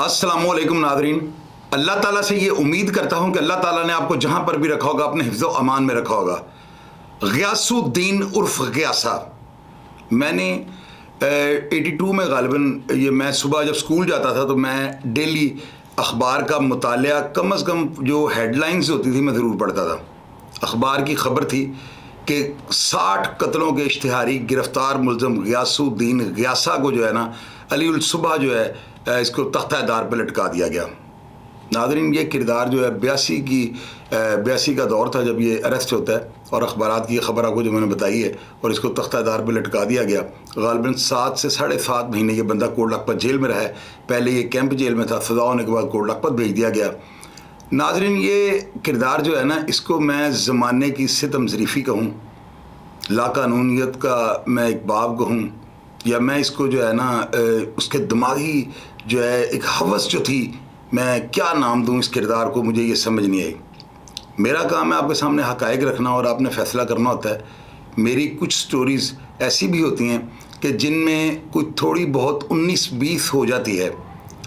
السلام علیکم ناظرین، اللہ تعالیٰ سے یہ امید کرتا ہوں کہ اللہ تعالیٰ نے آپ کو جہاں پر بھی رکھا ہوگا اپنے حفظ و امان میں رکھا ہوگا۔ غیاث الدین عرف غیاسہ، میں نے 82 میں غالباً میں صبح جب سکول جاتا تھا تو میں ڈیلی اخبار کا مطالعہ کم از کم جو ہیڈ لائنز ہوتی تھی میں ضرور پڑھتا تھا۔ اخبار کی خبر تھی کہ 60 قتلوں کے اشتہاری گرفتار ملزم غیاث الدین غیاسہ کو جو ہے نا علی الصبح جو ہے اس کو تختہ دار پہ لٹکا دیا گیا۔ ناظرین، یہ کردار جو ہے 82 کا دور تھا جب یہ اریسٹ ہوتا ہے، اور اخبارات کی یہ خبر آپ کو جو میں نے بتائی ہے، اور اس کو تختہ دار پہ لٹکا دیا گیا۔ غالباً 7 سے 7.5 مہینے یہ بندہ کوٹ لکھپت جیل میں رہا ہے۔ پہلے یہ کیمپ جیل میں تھا، سزا ہونے کے بعد کوٹ لکھپت بھیج دیا گیا۔ ناظرین، یہ کردار جو ہے نا اس کو میں زمانے کی ستم ظریفی کہوں، لا قانونیت کا میں ایک باب کہوں، یا میں اس کو جو ہے نا اس کے دماغی جو ہے ایک ہوس جو تھی، میں کیا نام دوں اس کردار کو، مجھے یہ سمجھ نہیں آئی۔ میرا کام ہے آپ کے سامنے حقائق رکھنا اور آپ نے فیصلہ کرنا ہوتا ہے۔ میری کچھ سٹوریز ایسی بھی ہوتی ہیں کہ جن میں کوئی تھوڑی بہت 19-20 ہو جاتی ہے۔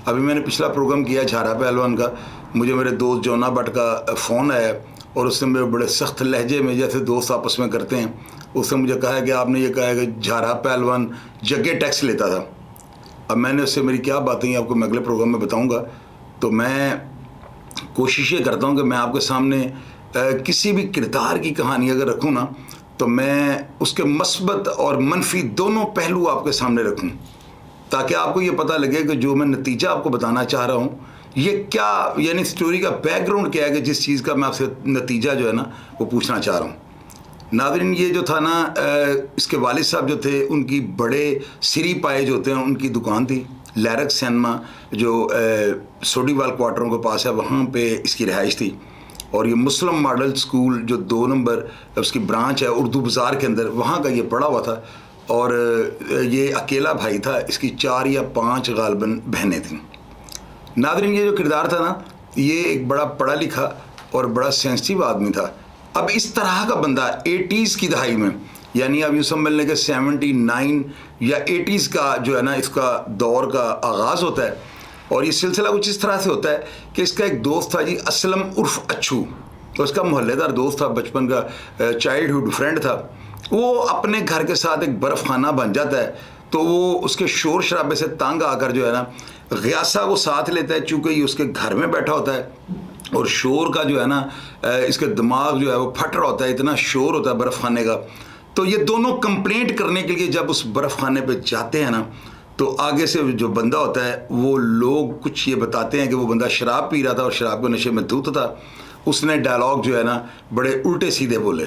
ابھی میں نے پچھلا پروگرام کیا جھارا پہلوان کا، مجھے میرے دوست جونا بٹ کا فون آیا اور اس نے میرے بڑے سخت لہجے میں، جیسے دوست آپس میں کرتے ہیں، اس نے مجھے کہا کہ آپ نے یہ کہا ہے کہ جھارا پہلوان جگہ ٹیکس لیتا تھا۔ اب میں نے اس سے میری کیا باتیں ہیں آپ کو میں اگلے پروگرام میں بتاؤں گا۔ تو میں کوشش یہ کرتا ہوں کہ میں آپ کے سامنے کسی بھی کردار کی کہانی اگر رکھوں نا تو میں اس کے مثبت اور منفی دونوں پہلو آپ کے سامنے رکھوں، تاکہ آپ کو یہ پتہ لگے کہ جو میں نتیجہ آپ کو بتانا چاہ رہا ہوں یہ کیا، یعنی سٹوری کا بیک گراؤنڈ کیا ہے کہ جس چیز کا میں آپ سے نتیجہ جو ہے نا وہ پوچھنا چاہ رہا ہوں۔ ناظرین، یہ جو تھا نا اس کے والد صاحب جو تھے، ان کی بڑے سری پائے جو ہوتے ہیں ان کی دکان تھی، لیرک سینما جو سوڈی وال کوارٹروں کے پاس ہے، وہاں پہ اس کی رہائش تھی۔ اور یہ مسلم ماڈل سکول جو 2 نمبر اس کی برانچ ہے اردو بازار کے اندر، وہاں کا یہ پڑھا ہوا تھا، اور یہ اکیلا بھائی تھا، اس کی 4 یا 5 غالباً بہنیں تھیں۔ ناظرین، یہ جو کردار تھا نا یہ ایک بڑا پڑھا لکھا اور بڑا سینسٹیو آدمی تھا۔ اب اس طرح کا بندہ 80s کی دہائی میں، یعنی اب یوں سمجھ لیں کہ 79 یا 80s کا جو ہے نا اس کا دور کا آغاز ہوتا ہے، اور یہ سلسلہ کچھ اس طرح سے ہوتا ہے کہ اس کا ایک دوست تھا جی اسلم عرف اچھو، تو اس کا محلے دار دوست تھا، بچپن کا چائلڈ ہوڈ فرینڈ تھا۔ وہ اپنے گھر کے ساتھ ایک برف خانہ بن جاتا ہے، تو وہ اس کے شور شرابے سے تنگ آ کر جو ہے نا غیاسہ کو ساتھ لیتا ہے، چونکہ یہ اس کے گھر میں بیٹھا ہوتا ہے اور شور کا جو ہے نا اس کے دماغ جو ہے وہ پھٹ رہا ہوتا ہے، اتنا شور ہوتا ہے برف خانے کا۔ تو یہ دونوں کمپلینٹ کرنے کے لیے جب اس برف خانے پہ جاتے ہیں نا تو آگے سے جو بندہ ہوتا ہے وہ لوگ کچھ یہ بتاتے ہیں کہ وہ بندہ شراب پی رہا تھا اور شراب کے نشے میں دھوت تھا۔ اس نے ڈائلاگ جو ہے نا بڑے الٹے سیدھے بولے۔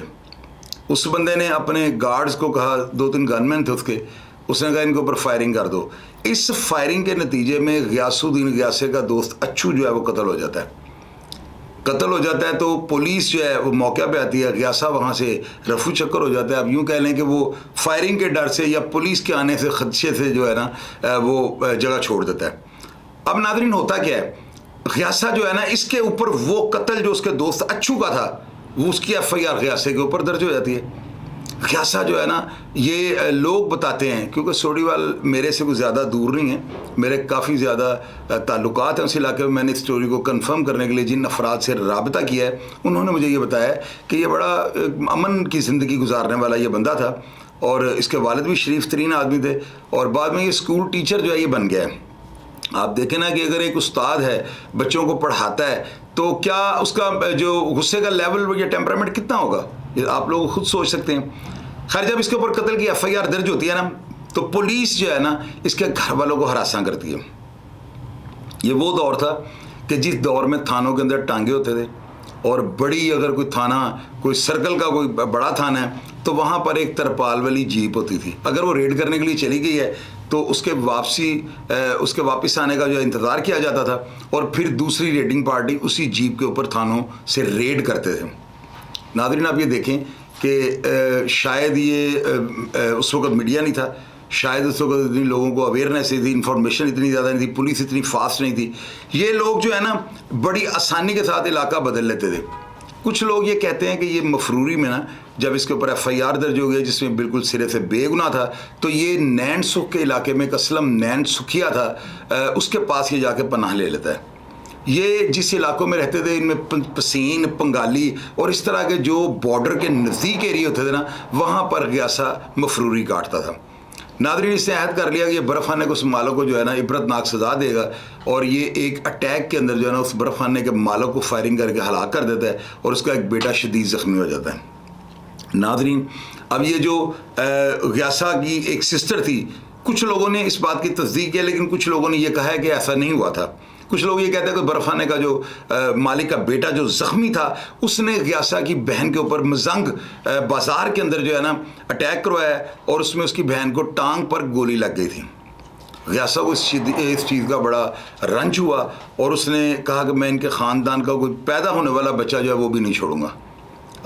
اس بندے نے اپنے گارڈز کو کہا، 2-3 گن مین تھے اس نے کہا ان کے اوپر فائرنگ کر دو۔ اس فائرنگ کے نتیجے میں غیاث الدین غیاسہ کا دوست اچھو جو ہے وہ قتل ہو جاتا ہے۔ تو پولیس جو ہے وہ موقع پہ آتی ہے، غیاسہ وہاں سے رفو چکر ہو جاتا ہے۔ اب یوں کہہ لیں کہ وہ فائرنگ کے ڈر سے یا پولیس کے آنے سے خدشے سے جو ہے نا وہ جگہ چھوڑ دیتا ہے۔ اب ناظرین، ہوتا کیا ہے، غیاسہ جو ہے نا اس کے اوپر وہ قتل جو اس کے دوست اچھو کا تھا وہ اس کی FIR غیاسہ کے اوپر درج ہو جاتی ہے۔ غیاسہ جو ہے نا یہ لوگ بتاتے ہیں، کیونکہ سوڈی وال میرے سے کوئی زیادہ دور نہیں ہے، میرے کافی زیادہ تعلقات ہیں اس علاقے میں۔ میں نے اس اسٹوری کو کنفرم کرنے کے لیے جن افراد سے رابطہ کیا ہے انہوں نے مجھے یہ بتایا کہ یہ بڑا امن کی زندگی گزارنے والا یہ بندہ تھا، اور اس کے والد بھی شریف ترین آدمی تھے، اور بعد میں یہ اسکول ٹیچر جو ہے یہ بن گیا ہے۔ آپ دیکھیں نا کہ اگر ایک استاد ہے بچوں کو پڑھاتا ہے تو کیا اس کا جو غصے کا لیول یا ٹیمپرامنٹ کتنا ہوگا، آپ لوگ خود سوچ سکتے ہیں۔ خیر، جب اس کے اوپر قتل کی FIR درج ہوتی ہے نا تو پولیس جو ہے نا اس کے گھر والوں کو ہراساں کرتی ہے۔ یہ وہ دور تھا کہ جس دور میں تھانوں کے اندر ٹانگے ہوتے تھے، اور بڑی اگر کوئی تھانہ، کوئی سرکل کا کوئی بڑا تھانہ ہے تو وہاں پر ایک ترپال والی جیپ ہوتی تھی، اگر وہ ریڈ کرنے کے لیے چلی گئی ہے تو اس کے واپس آنے کا جو انتظار کیا جاتا تھا، اور پھر دوسری ریڈنگ پارٹی اسی جیپ کے اوپر تھانوں سے ریڈ کرتے تھے۔ ناظرین، آپ یہ دیکھیں کہ شاید یہ اس وقت میڈیا نہیں تھا، شاید اس وقت اتنی لوگوں کو اویئرنیس نہیں تھی، انفارمیشن اتنی زیادہ نہیں تھی، پولیس اتنی فاسٹ نہیں تھی۔ یہ لوگ جو ہے نا بڑی آسانی کے ساتھ علاقہ بدل لیتے تھے۔ کچھ لوگ یہ کہتے ہیں کہ یہ مفروری میں نا جب اس کے اوپر FIR درج ہو گیا جس میں بالکل سرے سے بے گناہ تھا، تو یہ نین سکھ کے علاقے میں ایک اسلم نین سکھیا تھا، اس کے پاس یہ جا کے پناہ لے لیتا ہے۔ یہ جس علاقوں میں رہتے تھے ان میں پسین، پنگالی اور اس طرح کے جو بارڈر کے نزدیک ایریے ہوتے تھے نا، وہاں پر غیاسہ مفروری کاٹتا تھا۔ ناظرین، اس نے عہد کر لیا کہ یہ برف خانے کو اس مالک کو جو ہے نا عبرت ناک سزا دے گا، اور یہ ایک اٹیک کے اندر جو ہے نا اس برف خانے کے مالک کو فائرنگ کر کے ہلاک کر دیتا ہے، اور اس کا ایک بیٹا شدید زخمی ہو جاتا ہے۔ ناظرین، اب یہ جو غیاسہ کی ایک سسٹر تھی، کچھ لوگوں نے اس بات کی تصدیق کی، لیکن کچھ لوگوں نے یہ کہا ہے کہ ایسا نہیں ہوا تھا۔ کچھ لوگ یہ کہتے ہیں کہ برف خانے کا جو مالک کا بیٹا جو زخمی تھا، اس نے غیاسہ کی بہن کے اوپر مزنگ بازار کے اندر جو ہے نا اٹیک کروایا، اور اس میں اس کی بہن کو ٹانگ پر گولی لگ گئی تھی۔ غیاسہ کو اس چیز کا بڑا رنج ہوا، اور اس نے کہا کہ میں ان کے خاندان کا کوئی پیدا ہونے والا بچہ جو ہے وہ بھی نہیں چھوڑوں گا۔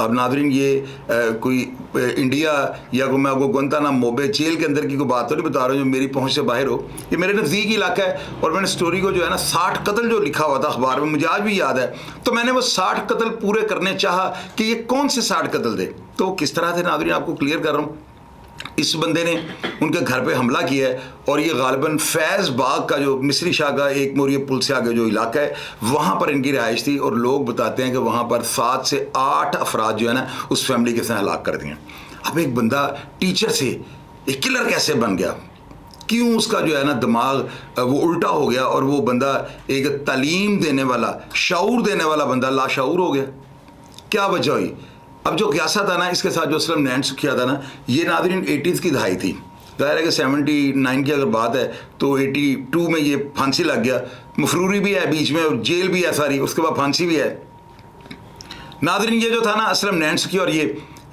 اب ناظرین، یہ کوئی انڈیا یا کوئی میں آپ کو گوانتانامو بے جیل کے اندر کی کوئی بات تو نہیں بتا رہا ہوں جو میری پہنچ سے باہر ہو، یہ میرے نزدیکی علاقہ ہے، اور میں نے سٹوری کو جو ہے نا 60 قتل جو لکھا ہوا تھا اخبار میں، مجھے آج بھی یاد ہے، تو میں نے وہ 60 قتل پورے کرنے چاہا کہ یہ کون سے 60 قتل تھے۔ تو کس طرح تھے ناظرین، آپ کو کلیئر کر رہا ہوں۔ اس بندے نے ان کے گھر پہ حملہ کیا ہے، اور یہ غالباً فیض باغ کا جو مصری شاہ کا ایک موریہ پل سے آگے جو علاقہ ہے وہاں پر ان کی رہائش تھی، اور لوگ بتاتے ہیں کہ وہاں پر 7 سے 8 افراد جو ہے نا اس فیملی کے ساتھ ہلاک کر دیے۔ اب ایک بندہ ٹیچر سے ایک کلر کیسے بن گیا؟ کیوں اس کا جو ہے نا دماغ وہ الٹا ہو گیا، اور وہ بندہ ایک تعلیم دینے والا، شعور دینے والا بندہ لاشعور ہو گیا؟ کیا وجہ ہوئی؟ اب جو غیاسہ تھا نا، اس کے ساتھ جو اسلم نین سکھیا تھا نا، یہ ناظرین 80s کی دہائی تھی۔ ظاہر ہے کہ 79 کی اگر بات ہے تو 82 میں یہ پھانسی لگ گیا، مفروری بھی ہے بیچ میں، اور جیل بھی ہے ساری، اس کے بعد پھانسی بھی ہے۔ ناظرین، یہ جو تھا نا اسلم نین سکھیا، اور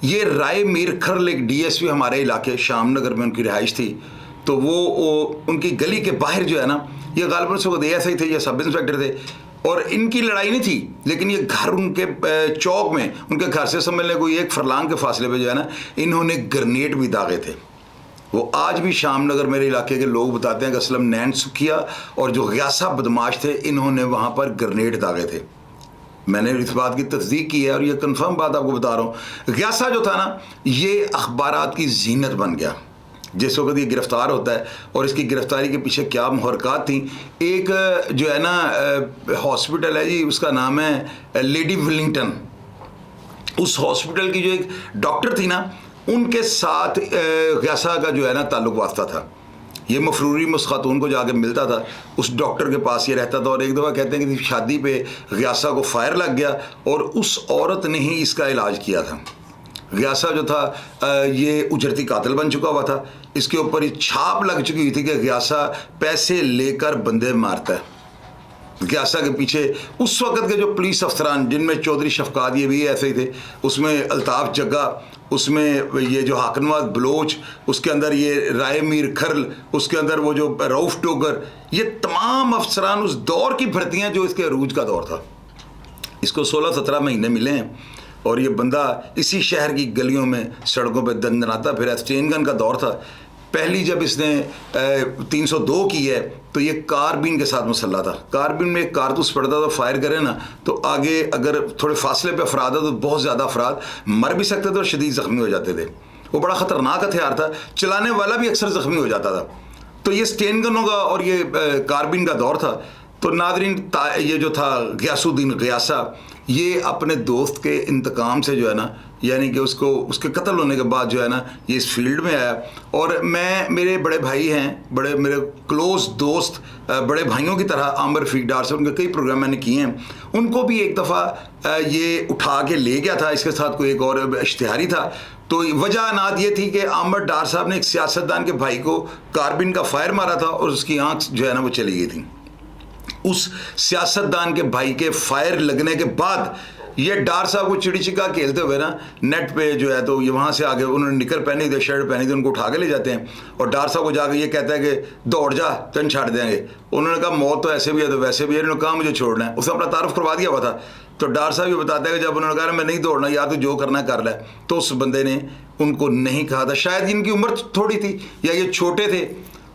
یہ رائے میر کھرل ایک DSP ہمارے علاقے شام نگر میں ان کی رہائش تھی، تو وہ ان کی گلی کے باہر جو ہے نا، یہ غالباً اس وقت ASI تھے یا سب انسپیکٹر تھے، اور ان کی لڑائی نہیں تھی، لیکن یہ گھر ان کے چوک میں، ان کے گھر سے سمجھ لیں کوئی 1 فرلانگ کے فاصلے پہ جو ہے نا انہوں نے گرنیڈ بھی داغے تھے۔ وہ آج بھی شام نگر میرے علاقے کے لوگ بتاتے ہیں کہ اسلم نین سکھیا اور جو غیاسہ بدماش تھے، انہوں نے وہاں پر گرنیڈ داغے تھے۔ میں نے اس بات کی تصدیق کی ہے، اور یہ کنفرم بات آپ کو بتا رہا ہوں۔ غیاسہ جو تھا نا، یہ اخبارات کی زینت بن گیا جس وقت یہ گرفتار ہوتا ہے، اور اس کی گرفتاری کے پیچھے کیا محرکات تھیں۔ ایک جو ہے نا ہاسپٹل ہے جی، اس کا نام ہے لیڈی ولنگٹن، اس ہاسپٹل کی جو ایک ڈاکٹر تھی نا، ان کے ساتھ غیاسہ کا جو ہے نا تعلق واسطہ تھا۔ یہ مفروری میں اس خاتون کو جا کے ملتا تھا، اس ڈاکٹر کے پاس یہ رہتا تھا، اور ایک دفعہ کہتے ہیں کہ شادی پہ غیاسہ کو فائر لگ گیا، اور اس عورت نے ہی اس کا علاج کیا تھا۔ غیاسہ جو تھا یہ اجرتی قاتل بن چکا ہوا تھا، اس کے اوپر یہ چھاپ لگ چکی ہوئی تھی کہ غیاسہ پیسے لے کر بندے مارتا ہے۔ غیاسہ کے پیچھے اس وقت کے جو پولیس افسران، جن میں چودھری شفقات یہ بھی ایسے ہی تھے، اس میں الطاف جگہ، اس میں یہ جو حاکم نواز بلوچ، اس کے اندر یہ رائے میر کھرل، اس کے اندر وہ جو رؤف ٹوگر، یہ تمام افسران اس دور کی بھرتیاں جو اس کے عروج کا دور تھا۔ اس کو 16-17 مہینے ملے ہیں، اور یہ بندہ اسی شہر کی گلیوں میں سڑکوں پہ دندناتا پھر۔ اسٹین گن کا دور تھا۔ پہلی جب اس نے 302 کی ہے تو یہ کاربین کے ساتھ مسلح تھا۔ کاربین میں ایک کارتوس پڑتا تھا، فائر کرے نا تو آگے اگر تھوڑے فاصلے پہ افراد ہے تو بہت زیادہ افراد مر بھی سکتے تھے اور شدید زخمی ہو جاتے تھے۔ وہ بڑا خطرناک ہتھیار تھا، چلانے والا بھی اکثر زخمی ہو جاتا تھا۔ تو یہ اسٹین گنوں کا اور یہ کاربین کا دور تھا۔ تو ناظرین، یہ جو تھا غیاث الدین غیاسہ، یہ اپنے دوست کے انتقام سے جو ہے نا، یعنی کہ اس کے قتل ہونے کے بعد جو ہے نا یہ اس فیلڈ میں آیا۔ اور میرے بڑے بھائی ہیں، میرے کلوز دوست، بڑے بھائیوں کی طرح عامر رفیق ڈار سے ان کے کئی پروگرام میں نے کیے ہیں۔ ان کو بھی ایک دفعہ یہ اٹھا کے لے گیا تھا، اس کے ساتھ کوئی ایک اور اشتہاری تھا۔ تو وجہ نات یہ تھی کہ عامر ڈار صاحب نے ایک سیاستدان کے بھائی کو کاربین کا فائر مارا تھا، اور اس کی آنکھ جو ہے نا وہ چلی گئی تھی۔ اس سیاستدان کے بھائی کے فائر لگنے کے بعد یہ ڈار صاحب کو چڑی چکا کھیلتے ہوئے نا نیٹ پہ جو ہے تو یہ وہاں سے آگے انہوں نے نکر پہنی تھی، شرٹ پہنی تھی، ان کو اٹھا کے لے جاتے ہیں، اور ڈار صاحب کو جا کے یہ کہتا ہے کہ دوڑ جا، تن چھاڑ دیں گے۔ انہوں نے کہا موت تو ایسے بھی ہے تو ویسے بھی ہے، انہوں نے کہا مجھے چھوڑنا ہے۔ اس نے اپنا تعارف کروا دیا ہوا تھا۔ تو ڈار صاحب یہ بتاتا ہے کہ جب انہوں نے کہا میں نہیں دوڑنا، یا تو جو کرنا کر لے، تو اس بندے نے ان کو نہیں کہا تھا، شاید ان کی عمر تھوڑی تھی یا یہ چھوٹے تھے،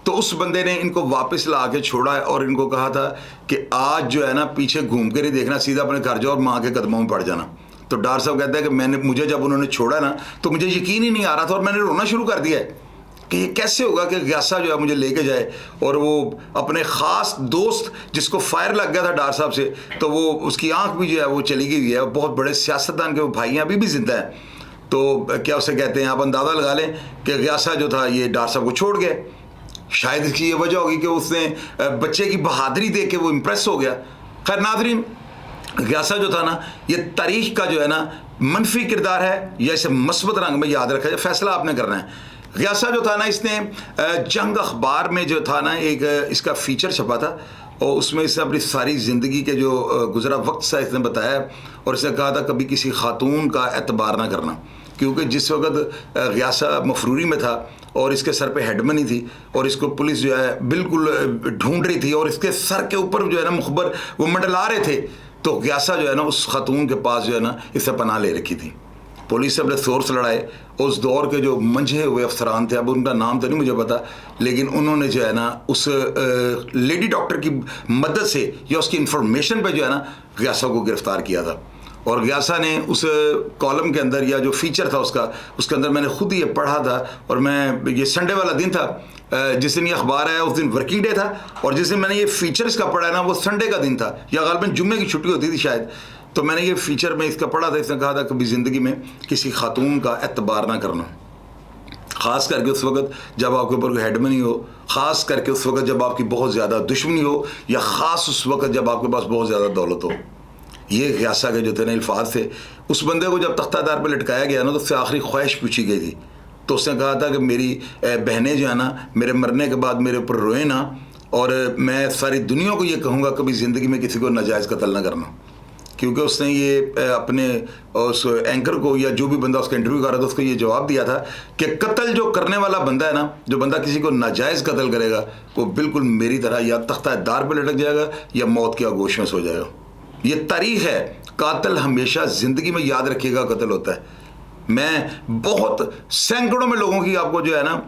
تو اس بندے نے ان کو واپس لا کے چھوڑا ہے اور ان کو کہا تھا کہ آج جو ہے نا پیچھے گھوم کر ہی دیکھنا، سیدھا اپنے گھر جاؤ اور ماں کے قدموں میں پڑ جانا۔ تو ڈار صاحب کہتا ہے کہ مجھے جب انہوں نے چھوڑا نا تو مجھے یقین ہی نہیں آ رہا تھا اور میں نے رونا شروع کر دیا ہے کہ یہ کیسے ہوگا کہ غیاسہ جو ہے مجھے لے کے جائے اور وہ اپنے خاص دوست جس کو فائر لگ گیا تھا ڈار صاحب سے تو وہ اس کی آنکھ بھی جو ہے وہ چلی گئی ہے. بہت بڑے سیاستدان کے وہ بھائی ہیں, ابھی بھی زندہ ہیں. تو کیا اسے کہتے ہیں, آپ اندازہ لگا لیں کہ غیاسہ جو تھا یہ ڈار صاحب کو چھوڑ گیا. شاید اس کی یہ وجہ ہوگی کہ اس نے بچے کی بہادری دیکھ کے وہ امپریس ہو گیا. خیر ناظرین, غیاسہ جو تھا نا یہ تاریخ کا جو ہے نا منفی کردار ہے یا اسے مثبت رنگ میں یاد رکھا جائے, فیصلہ آپ نے کرنا ہے. غیاسہ جو تھا نا اس نے جنگ اخبار میں جو تھا نا ایک اس کا فیچر چھپا تھا اور اس میں اس نے اپنی ساری زندگی کے جو گزرا وقت سا اس نے بتایا اور اس نے کہا تھا کبھی کسی خاتون کا اعتبار نہ کرنا, کیونکہ جس وقت غیاسہ مفروری میں تھا اور اس کے سر پہ ہیڈ منی تھی اور اس کو پولیس جو ہے بالکل ڈھونڈ رہی تھی اور اس کے سر کے اوپر جو ہے نا مخبر وہ منڈلا رہے تھے, تو غیاسہ جو ہے نا اس خاتون کے پاس جو ہے نا اس سے پناہ لے رکھی تھی. پولیس سے اپنے سورس لڑائے. اس دور کے جو منجھے ہوئے افسران تھے, اب ان کا نام تو نہیں مجھے پتا, لیکن انہوں نے جو ہے نا اس لیڈی ڈاکٹر کی مدد سے یا اس کی انفارمیشن پہ جو ہے نا غیاسہ کو گرفتار کیا تھا. اور غیاسہ نے اس کالم کے اندر یا جو فیچر تھا اس کے اندر میں نے خود ہی یہ پڑھا تھا, اور میں یہ سنڈے والا دن تھا جس دن یہ اخبار آیا اس دن ورکنگ ڈے تھا, اور جس دن میں نے یہ فیچر اس کا پڑھا ہے نا وہ سنڈے کا دن تھا یا غالباً جمعے کی چھٹی ہوتی تھی شاید. تو میں نے یہ فیچر میں اس کا پڑھا تھا, اس نے کہا تھا کبھی زندگی میں کسی خاتون کا اعتبار نہ کرنا, خاص کر کے اس وقت جب آپ کے اوپر کوئی ہیڈ منی ہو, خاص کر کے اس وقت جب آپ کی بہت زیادہ دشمنی ہو, یا خاص اس وقت جب آپ کے پاس بہت زیادہ دولت ہو. یہ غیاسہ کے جو تھے نا الفاظ تھے. اس بندے کو جب تختہ دار پہ لٹکایا گیا نا تو اس سے آخری خواہش پوچھی گئی تھی, تو اس نے کہا تھا کہ میری بہنیں جو ہے نا میرے مرنے کے بعد میرے اوپر روئیں نا, اور میں ساری دنیا کو یہ کہوں گا کبھی زندگی میں کسی کو ناجائز قتل نہ کرنا. کیونکہ اس نے یہ اپنے اس اینکر کو یا جو بھی بندہ اس کا انٹرویو کر رہا تھا اس کو یہ جواب دیا تھا کہ قتل جو کرنے والا بندہ ہے نا, جو بندہ کسی کو ناجائز قتل کرے گا وہ بالکل میری طرح یا تختہ دار پہ لٹک جائے گا یا موت کے آغوش میں سو جائے گا. یہ تاریخ ہے, قاتل ہمیشہ زندگی میں یاد رکھے گا قتل ہوتا ہے. میں بہت سینکڑوں میں لوگوں کی آپ کو جو ہے نا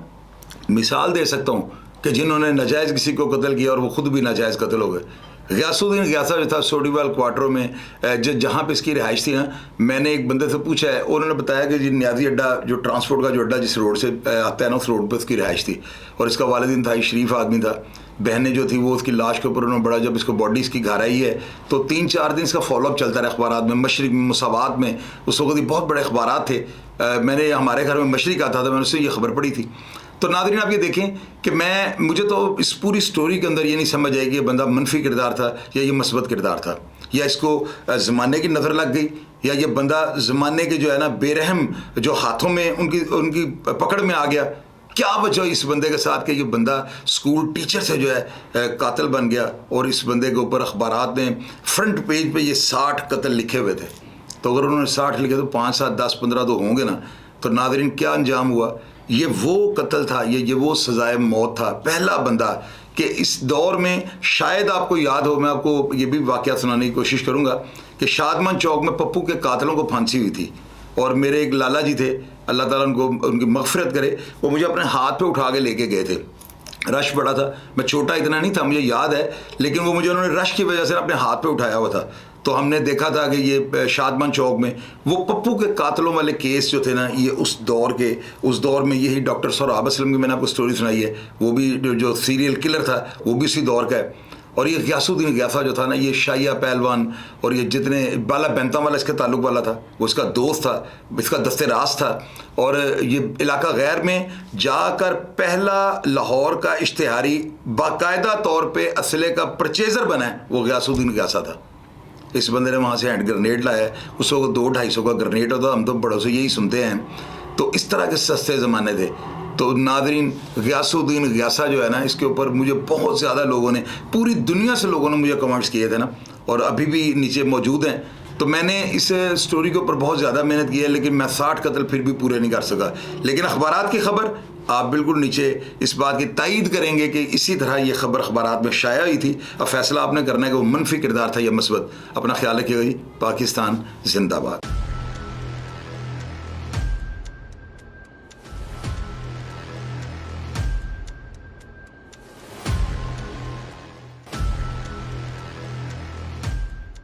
مثال دے سکتا ہوں کہ جنہوں نے ناجائز کسی کو قتل کیا اور وہ خود بھی ناجائز قتل ہو گئے. غیاث الدین غیاسہ جو تھا سوڈیوال کوارٹروں میں جہاں پہ اس کی رہائش تھی نا, میں نے ایک بندے سے پوچھا ہے, انہوں نے بتایا کہ جی نیازی اڈا جو ٹرانسپورٹ کا جو اڈا جس روڈ سے آتا ہے نا اس روڈ پہ اس کی رہائش تھی, اور اس کا والد انتہائی شریف آدمی تھا. بہنیں جو تھی وہ اس کی لاش کے اوپر انہوں نے بڑا, جب اس کو باڈی اس کی گھر آئی ہے تو 3-4 دن اس کا فالو اپ چلتا رہا اخبارات میں, مشرق میں, مساوات میں, اس وقت بہت بڑے اخبارات تھے. میں نے ہمارے گھر میں مشرق آتا تھا, میں نے اس سے یہ خبر پڑھی تھی. تو ناظرین آپ یہ دیکھیں کہ مجھے تو اس پوری سٹوری کے اندر یہ نہیں سمجھ آئے کہ یہ بندہ منفی کردار تھا یا یہ مثبت کردار تھا, یا اس کو زمانے کی نظر لگ گئی, یا یہ بندہ زمانے کے جو ہے نا بے رحم جو ہاتھوں میں ان کی پکڑ میں آ گیا. کیا وجہ اس بندے کے ساتھ کہ یہ بندہ اسکول ٹیچر سے جو ہے قاتل بن گیا, اور اس بندے کے اوپر اخبارات میں فرنٹ پیج پہ یہ 60 قتل لکھے ہوئے تھے. تو اگر انہوں نے 60 لکھے تو 5, 7, 10, 15 تو ہوں گے نا. تو ناظرین کیا انجام ہوا, یہ وہ قتل تھا, یہ وہ سزائے موت تھا. پہلا بندہ کہ اس دور میں شاید آپ کو یاد ہو, میں آپ کو یہ بھی واقعہ سنانے کی کوشش کروں گا کہ شادمان چوک میں پپو کے قاتلوں کو پھانسی ہوئی تھی, اور میرے ایک لالا جی تھے, اللہ تعالیٰ ان کو ان کی مغفرت کرے, وہ مجھے اپنے ہاتھ پہ اٹھا کے لے کے گئے تھے. رش بڑا تھا, میں چھوٹا اتنا نہیں تھا مجھے یاد ہے, لیکن وہ مجھے انہوں نے رش کی وجہ سے اپنے ہاتھ پہ اٹھایا ہوا تھا. تو ہم نے دیکھا تھا کہ یہ شادمان چوک میں وہ پپو کے قاتلوں والے کیس جو تھے نا, یہ اس دور میں یہی ڈاکٹر سہراب اسلم کی میں نے آپ کو سٹوری سنائی ہے, وہ بھی جو سیریل کلر تھا وہ بھی اسی دور کا ہے. اور یہ غیاث الدین غیاسہ جو تھا نا, یہ شاہیہ پہلوان اور یہ جتنے بالا بینتا والا اس کے تعلق والا تھا, وہ اس کا دوست تھا, اس کا دست راست تھا. اور یہ علاقہ غیر میں جا کر پہلا لاہور کا اشتہاری باقاعدہ طور پہ اسلحے کا پرچیزر بنا ہے, وہ غیاث الدین غیاسہ تھا. اس بندے نے وہاں سے ہینڈ گرنیڈ لایا ہے, اس وقت 200-250 کا گرنیڈ ہوتا, ہم تو بڑوں سے یہی سنتے ہیں. تو اس طرح کے سستے زمانے تھے. تو ناظرین غیاث الدین غیاسہ جو ہے نا, اس کے اوپر مجھے بہت زیادہ لوگوں نے, پوری دنیا سے لوگوں نے مجھے کمنٹس کیے تھے نا, اور ابھی بھی نیچے موجود ہیں. تو میں نے اس سٹوری کے اوپر بہت زیادہ محنت کی ہے, لیکن میں 60 قتل پھر بھی پورے نہیں کر سکا. لیکن اخبارات کی خبر آپ بالکل نیچے اس بات کی تائید کریں گے کہ اسی طرح یہ خبر اخبارات میں شائع ہوئی تھی. اب فیصلہ آپ نے کرنا ہے کہ وہ منفی کردار تھا یا مثبت. اپنا خیال رکھیے گا جی. پاکستان زندہ باد.